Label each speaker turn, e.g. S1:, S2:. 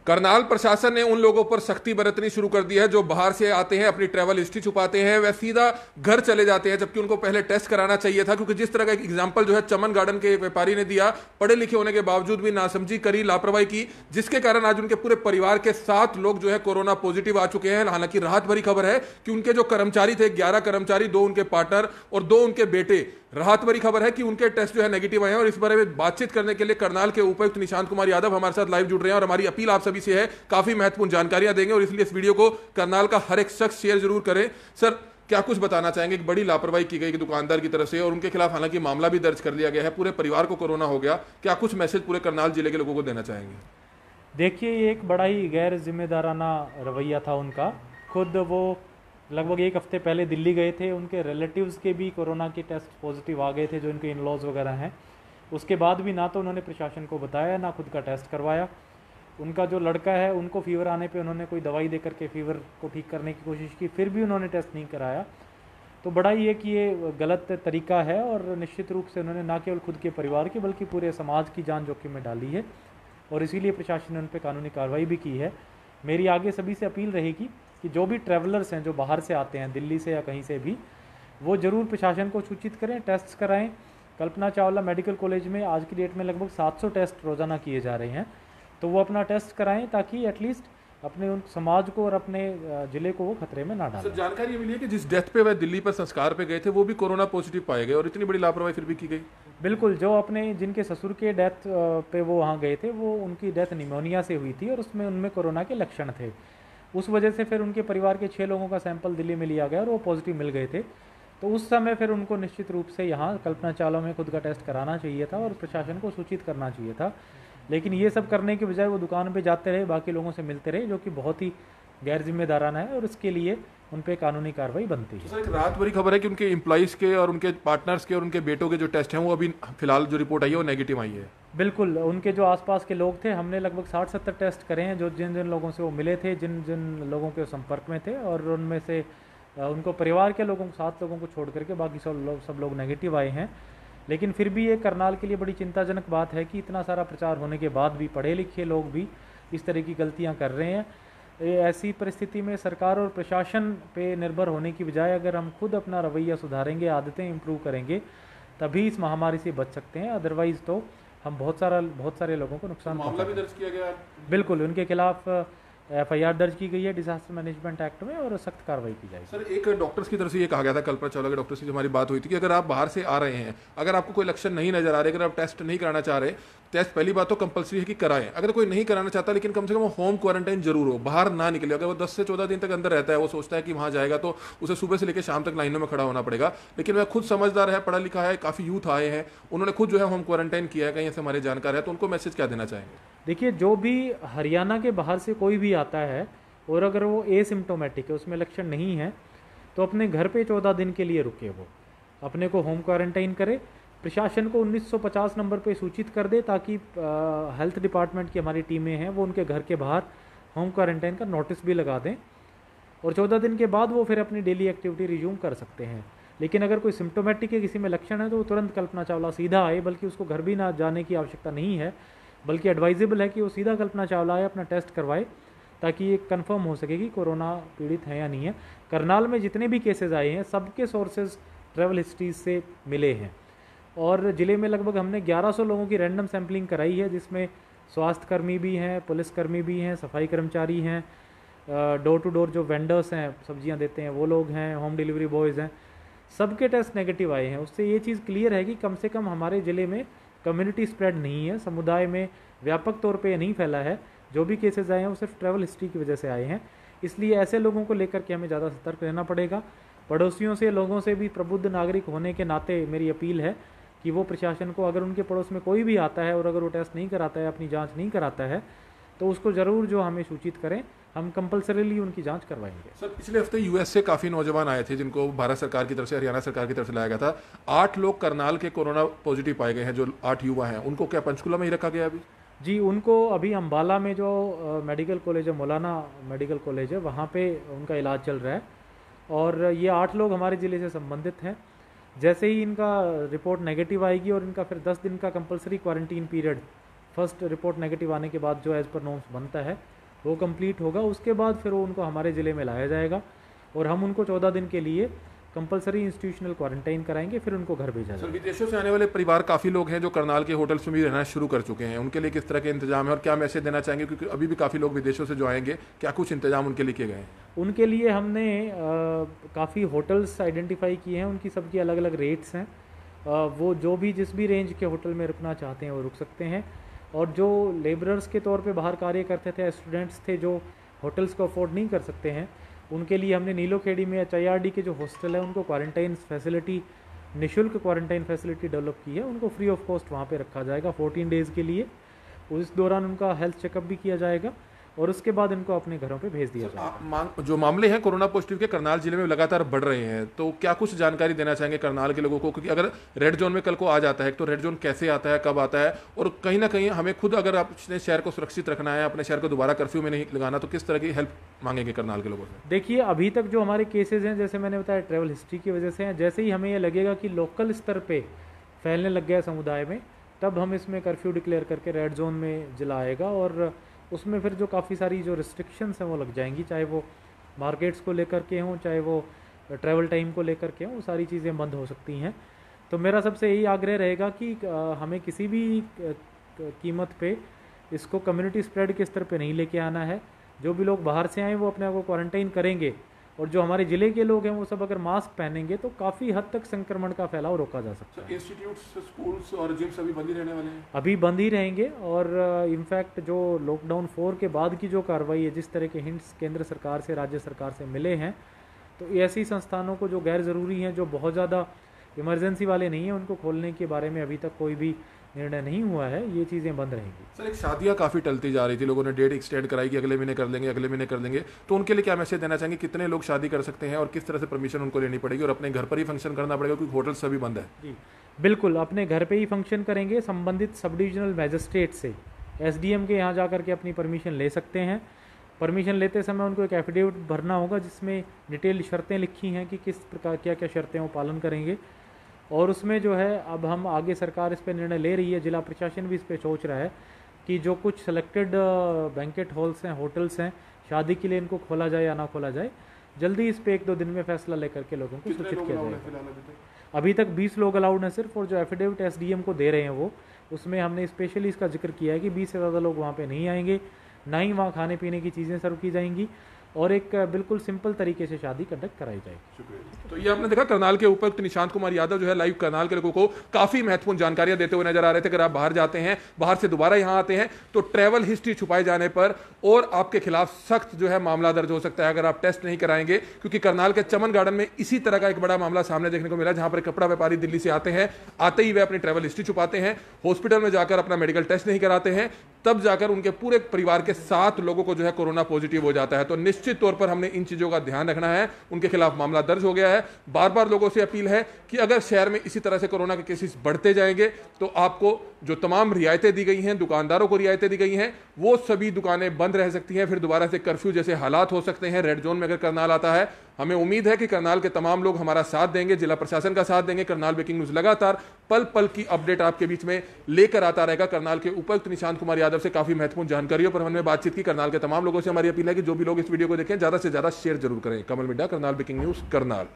S1: करनाल प्रशासन ने उन लोगों पर सख्ती बरतनी शुरू कर दी है जो बाहर से आते हैं, अपनी ट्रैवल हिस्ट्री छुपाते हैं, वह सीधा घर चले जाते हैं, जबकि उनको पहले टेस्ट कराना चाहिए था। क्योंकि जिस तरह का एक एग्जांपल जो है चमन गार्डन के एक व्यापारी ने दिया, पढ़े लिखे होने के बावजूद भी नासमझी करी, लापरवाही की, जिसके कारण आज उनके पूरे परिवार के 7 लोग जो है कोरोना पॉजिटिव आ चुके हैं। हालांकि राहत भरी खबर है कि उनके जो कर्मचारी थे, 11 कर्मचारी, 2 उनके पार्टनर और 2 उनके बेटे, राहत भरी खबर है कि उनके टेस्ट जो है नेगेटिव आए हैं। और इस बारे में बातचीत करने के लिए करनाल के उपायुक्त निशांत कुमार यादव हमारे साथ लाइव जुड़ रहे हैं और हमारी अपील आप सभी से है, काफी महत्वपूर्ण जानकारियां देंगे और इसलिए इस वीडियो को करनाल का हर एक शख्स शेयर जरूर करें। सर, क्या कुछ बताना चाहेंगे? एक बड़ी लापरवाही की गई दुकानदार की तरफ से और उनके खिलाफ हालांकि मामला भी दर्ज कर लिया गया है, पूरे परिवार को कोरोना हो गया, क्या कुछ मैसेज पूरे करनाल जिले के लोगों को देना चाहेंगे?
S2: देखिए, ये एक बड़ा ही गैर जिम्मेदाराना रवैया था उनका। खुद वो लगभग 1 हफ्ते पहले दिल्ली गए थे, उनके रिलेटिव्स के भी कोरोना के टेस्ट पॉजिटिव आ गए थे, जो इनके इन-लॉज वगैरह हैं। उसके बाद भी ना तो उन्होंने प्रशासन को बताया, ना खुद का टेस्ट करवाया। उनका जो लड़का है, उनको फीवर आने पे उन्होंने कोई दवाई दे करके फीवर को ठीक करने की कोशिश की, फिर भी उन्होंने टेस्ट नहीं कराया। तो बड़ा ही है कि ये गलत तरीका है और निश्चित रूप से उन्होंने ना केवल खुद के परिवार की बल्कि पूरे समाज की जान जोखिम में डाली है और इसीलिए प्रशासन ने उन पर कानूनी कार्रवाई भी की है। मेरी आगे सभी से अपील रहेगी कि जो भी ट्रैवलर्स हैं, जो बाहर से आते हैं, दिल्ली से या कहीं से भी, वो ज़रूर प्रशासन को सूचित करें, टेस्ट कराएं। कल्पना चावला मेडिकल कॉलेज में आज की डेट में लगभग 700 टेस्ट रोज़ाना किए जा रहे हैं, तो वो अपना टेस्ट कराएं ताकि एटलीस्ट अपने उन समाज को और अपने ज़िले को वो खतरे में ना डालें।
S1: सर, जानकारी मिली है कि जिस डेथ पे वह दिल्ली पर संस्कार पे गए थे वो भी कोरोना पॉजिटिव पाए गए और इतनी बड़ी लापरवाही फिर भी की गई।
S2: बिल्कुल, जो अपने जिनके ससुर के डेथ पे वो वहाँ गए थे, वो उनकी डेथ निमोनिया से हुई थी और उसमें उनमें कोरोना के लक्षण थे। उस वजह से फिर उनके परिवार के 6 लोगों का सैंपल दिल्ली में लिया गया और वो पॉजिटिव मिल गए थे। तो उस समय फिर उनको निश्चित रूप से यहाँ कल्पना चावला में खुद का टेस्ट कराना चाहिए था और प्रशासन को सूचित करना चाहिए था। लेकिन ये सब करने के बजाय वो दुकान पे जाते रहे, बाकी लोगों से मिलते रहे, जो कि बहुत ही गैर जिम्मेदाराना है और इसके लिए उन पे कानूनी कार्रवाई बनती है।
S1: सर, एक रात भरी खबर है कि उनके एम्प्लॉइज के और उनके पार्टनर्स के और उनके बेटों के जो टेस्ट हैं वो अभी फिलहाल जो रिपोर्ट आई है वो नेगेटिव आई है।
S2: बिल्कुल, उनके जो आसपास के लोग थे, हमने लगभग 60-70 टेस्ट करे हैं, जो जिन जिन लोगों से वो मिले थे, जिन जिन लोगों के संपर्क में थे, और उनमें से उनको परिवार के लोगों को 7 लोगों को छोड़ करके बाकी सब लोग नेगेटिव आए हैं। लेकिन फिर भी ये करनाल के लिए बड़ी चिंताजनक बात है कि इतना सारा प्रचार होने के बाद भी पढ़े लिखे लोग भी इस तरह की गलतियां कर रहे हैं। ऐसी परिस्थिति में सरकार और प्रशासन पे निर्भर होने की बजाय अगर हम खुद अपना रवैया सुधारेंगे, आदतें इम्प्रूव करेंगे, तभी इस महामारी से बच सकते हैं। अदरवाइज़ तो हम बहुत सारे लोगों को नुकसान
S1: मामला भी दर्ज किया गया।
S2: बिल्कुल, उनके खिलाफ FIR दर्ज की गई है डिजास्टर मैनेजमेंट एक्ट में और सख्त कार्रवाई की जाएगी।
S1: सर, एक डॉक्टर्स की तरफ से ये कहा गया था, कल्पना चावला के डॉक्टर से हमारी बात हुई थी, कि अगर आप बाहर से आ रहे हैं, अगर आपको कोई लक्षण नहीं नजर आ रहे, अगर आप टेस्ट नहीं कराना चाह रहे, टेस्ट पहली बात तो कंपलसरी है कि कराएं। अगर कोई नहीं कराना चाहता, लेकिन कम से कम होम क्वारंटाइन जरूर हो, बाहर ना निकले। अगर वो 10 से 14 दिन तक अंदर रहता है, वो सोचता है कि वहां जाएगा तो उसे सुबह से लेकर शाम तक लाइनों में खड़ा होना पड़ेगा, लेकिन वह खुद समझदार है, पढ़ा लिखा है, काफी यूथ आए हैं, उन्होंने खुद जो है होम क्वारंटाइन किया है, कहीं ऐसे हमारे जानकार है, तो उनको मैसेज क्या देना चाहेंगे?
S2: देखिए, जो भी हरियाणा के बाहर से कोई भी आता है और अगर वो एसिम्टोमेटिक है, उसमें लक्षण नहीं है, तो अपने घर पे 14 दिन के लिए रुके, वो अपने को होम क्वारंटाइन करे, प्रशासन को 1950 नंबर पे सूचित कर दे ताकि हेल्थ डिपार्टमेंट की हमारी टीमें हैं वो उनके घर के बाहर होम क्वारंटाइन का नोटिस भी लगा दें और 14 दिन के बाद वो फिर अपनी डेली एक्टिविटी रिज्यूम कर सकते हैं। लेकिन अगर कोई सिम्टोमेटिक है, किसी में लक्षण है, तो वो तुरंत कल्पना चावला सीधा आए, बल्कि उसको घर भी ना जाने की आवश्यकता नहीं है, बल्कि एडवाइजेबल है कि वो सीधा कल्पना चावला आए, अपना टेस्ट करवाए, ताकि ये कंफर्म हो सके कि कोरोना पीड़ित है या नहीं है। करनाल में जितने भी केसेस आए हैं, सबके सोर्सेज ट्रैवल हिस्ट्रीज से मिले हैं और ज़िले में लगभग हमने 1100 लोगों की रैंडम सैम्पलिंग कराई है, जिसमें स्वास्थ्यकर्मी भी हैं, पुलिसकर्मी भी हैं, सफाई कर्मचारी हैं, डोर टू डोर जो वेंडर्स हैं, सब्जियां देते हैं, वो लोग हैं, होम डिलीवरी बॉयज़ हैं, सबके टेस्ट नेगेटिव आए हैं। उससे ये चीज़ क्लियर है कि कम से कम हमारे ज़िले में कम्युनिटी स्प्रेड नहीं है, समुदाय में व्यापक तौर पर नहीं फैला है। जो भी केसेस आए हैं वो सिर्फ ट्रैवल हिस्ट्री की वजह से आए हैं, इसलिए ऐसे लोगों को लेकर के हमें ज़्यादा सतर्क रहना पड़ेगा। पड़ोसियों से, लोगों से भी प्रबुद्ध नागरिक होने के नाते मेरी अपील है कि वो प्रशासन को, अगर उनके पड़ोस में कोई भी आता है और अगर वो टेस्ट नहीं कराता है, अपनी जांच नहीं कराता है, तो उसको ज़रूर जो हमें सूचित करें, हम कंपलसरीली उनकी जांच करवाएंगे।
S1: सर, पिछले हफ्ते US से काफ़ी नौजवान आए थे जिनको भारत सरकार की तरफ से, हरियाणा सरकार की तरफ से लाया गया था। 8 लोग करनाल के कोरोना पॉजिटिव पाए गए हैं, जो 8 युवा हैं, उनको क्या पंचकुला में ही रखा गया अभी?
S2: जी, उनको अभी अम्बाला में जो मेडिकल कॉलेज है, मौलाना मेडिकल कॉलेज है, वहाँ पे उनका इलाज चल रहा है और ये 8 लोग हमारे ज़िले से संबंधित हैं। जैसे ही इनका रिपोर्ट नेगेटिव आएगी और इनका फिर 10 दिन का compulsory quarantine period first report negative आने के बाद जो एज़ पर नॉर्म्स बनता है वो कंप्लीट होगा। उसके बाद फिर वो उनको हमारे ज़िले में लाया जाएगा और हम उनको 14 दिन के लिए कंपलसरी इंस्टीट्यूशनल क्वारंटाइन कराएंगे, फिर उनको घर भेजा
S1: सर
S2: जाएगा।
S1: विदेशों से आने वाले परिवार काफ़ी लोग हैं जो करनाल के होटल्स में भी रहना शुरू कर चुके हैं, उनके लिए किस तरह के इंतजाम है और क्या मैसेज देना चाहेंगे, क्योंकि अभी भी काफ़ी लोग विदेशों से जो आएंगे, क्या कुछ इंतजाम उनके लिए किए गए हैं?
S2: उनके लिए हमने काफ़ी होटल्स आइडेंटिफाई किए हैं, उनकी सबकी अलग अलग रेट्स हैं। वो जो भी जिस भी रेंज के होटल में रुकना चाहते हैं वो रुक सकते हैं। और जो लेबरर्स के तौर पे बाहर कार्य करते थे, स्टूडेंट्स थे जो होटल्स को अफोर्ड नहीं कर सकते हैं, उनके लिए हमने नीलोखेड़ी में HIRD के जो हॉस्टल है उनको क्वारंटाइन फैसिलिटी, निःशुल्क क्वारंटाइन फैसिलिटी डेवलप की है। उनको फ्री ऑफ कॉस्ट वहाँ पे रखा जाएगा 14 डेज़ के लिए। उस दौरान उनका हेल्थ चेकअप भी किया जाएगा और उसके बाद इनको अपने घरों पे भेज दिया जाएगा।
S1: जो मामले हैं कोरोना पॉजिटिव के करनाल जिले में लगातार बढ़ रहे हैं, तो क्या कुछ जानकारी देना चाहेंगे करनाल के लोगों को, क्योंकि अगर रेड जोन में कल को आ जाता है तो रेड जोन कैसे आता है, कब आता है, और कहीं ना कहीं हमें खुद अगर अपने शहर को सुरक्षित रखना है, अपने शहर को दोबारा कर्फ्यू में नहीं लगाना, तो किस तरह की हेल्प मांगेंगे करनाल के लोगों से?
S2: देखिए, अभी तक जो हमारे केसेज हैं, जैसे मैंने बताया ट्रैवल हिस्ट्री की वजह से हैं, जैसे ही हमें ये लगेगा कि लोकल स्तर पे फैलने लग गया समुदाय में, तब हम इसमें कर्फ्यू डिक्लेयर करके रेड जोन में जिला आएगा और उसमें फिर जो काफ़ी सारी जो रिस्ट्रिक्शंस हैं वो लग जाएंगी, चाहे वो मार्केट्स को लेकर के हों, चाहे वो ट्रैवल टाइम को लेकर के हों, वो सारी चीज़ें बंद हो सकती हैं। तो मेरा सबसे यही आग्रह रहेगा कि हमें किसी भी कीमत पे इसको कम्युनिटी स्प्रेड के स्तर पे नहीं लेके आना है। जो भी लोग बाहर से आए वो अपने आप को क्वारंटाइन करेंगे और जो हमारे ज़िले के लोग हैं वो सब अगर मास्क पहनेंगे तो काफ़ी हद तक संक्रमण का फैलाव रोका जा सकता है।
S1: इंस्टीट्यूट्स, स्कूल्स और जिम्स अभी बंद ही रहने वाले हैं?
S2: अभी बंद ही रहेंगे और इनफैक्ट जो लॉकडाउन 4 के बाद की जो कार्रवाई है, जिस तरह के हिंट्स केंद्र सरकार से, राज्य सरकार से मिले हैं, तो ऐसी संस्थानों को जो गैर ज़रूरी हैं, जो बहुत ज़्यादा इमरजेंसी वाले नहीं हैं, उनको खोलने के बारे में अभी तक कोई भी निर्णय नहीं हुआ है। ये चीज़ें बंद रहेंगी।
S1: सर एक शादियां काफ़ी टलती जा रही थी, लोगों ने डेट एक्सटेंड कराई कि अगले महीने कर लेंगे, अगले महीने कर लेंगे, तो उनके लिए क्या मैसेज देना चाहेंगे? कितने लोग शादी कर सकते हैं और किस तरह से परमिशन उनको लेनी पड़ेगी और अपने घर पर ही फंक्शन करना पड़ेगा क्योंकि होटल सभी बंद है?
S2: जी बिल्कुल, अपने घर पे ही फंक्शन करेंगे। संबंधित सब डिविजनल मैजिस्ट्रेट से, SDM के यहाँ जा करके अपनी परमिशन ले सकते हैं। परमिशन लेते समय उनको एक एफिडेविट भरना होगा जिसमें डिटेल शर्तें लिखी हैं कि किस प्रकार क्या क्या शर्तें वो पालन करेंगे। और उसमें जो है अब हम आगे सरकार इस पर निर्णय ले रही है, जिला प्रशासन भी इस पर सोच रहा है कि जो कुछ सेलेक्टेड बैंकेट हॉल्स हैं, होटल्स हैं, शादी के लिए इनको खोला जाए या ना खोला जाए। जल्दी इस पर 1-2 दिन में फैसला लेकर के लोगों को सूचित किया जाएगा। अभी तक 20 लोग अलाउड हैं सिर्फ, और जो एफिडेविट SDM को दे रहे हैं वो, उसमें हमने स्पेशली इसका जिक्र किया है कि 20 से ज़्यादा लोग वहाँ पे नहीं आएंगे, ना ही वहाँ खाने पीने की चीज़ें सर्व की जाएंगी और एक बिल्कुल सिंपल तरीके से शादी कंडक्ट कराई जाएगी।
S1: शुक्रिया। तो ये आपने देखा करनाल के उपायुक्त निशांत कुमार यादव जो है लाइव करनाल के लोगों को काफी महत्वपूर्ण जानकारियां देते हुए नजर आ रहे थे। अगर आप बाहर जाते हैं, बाहर से दोबारा यहां आते हैं, तो ट्रैवल हिस्ट्री छुपाए जाने पर और आपके खिलाफ सख्त जो है मामला दर्ज हो सकता है अगर आप टेस्ट नहीं कराएंगे। क्योंकि करनाल के चमन गार्डन में इसी तरह का एक बड़ा मामला सामने देखने को मिला, जहां पर कपड़ा व्यापारी दिल्ली से आते हैं, आते ही वे अपनी ट्रैवल हिस्ट्री छुपाते हैं, हॉस्पिटल में जाकर अपना मेडिकल टेस्ट नहीं कराते हैं, तब जाकर उनके पूरे परिवार के 7 लोगों को जो है कोरोना पॉजिटिव हो जाता है। तो निश्चित तौर पर हमने इन चीजों का ध्यान रखना है। उनके खिलाफ मामला दर्ज हो गया है। बार बार लोगों से अपील है कि अगर शहर में इसी तरह से कोरोना के केसेस बढ़ते जाएंगे तो आपको जो तमाम रियायतें दी गई हैं, दुकानदारों को रियायतें दी गई हैं, वो सभी दुकानें बंद रह सकती हैं। फिर दोबारा से कर्फ्यू जैसे हालात हो सकते हैं रेड जोन में अगर करनाल आता है। हमें उम्मीद है कि करनाल के तमाम लोग हमारा साथ देंगे, जिला प्रशासन का साथ देंगे। करनाल ब्रेकिंग न्यूज लगातार पल पल की अपडेट आपके बीच में लेकर आता रहेगा। करनाल के उपायुक्त निशांत कुमार यादव से काफी महत्वपूर्ण जानकारियों पर हमने बातचीत की। करनाल के तमाम लोगों से हमारी अपील है कि जो भी लोग इस वीडियो को देखें, ज्यादा से ज्यादा शेयर जरूर करें। कमल मिड्डा, करनाल ब्रेकिंग न्यूज, करनाल।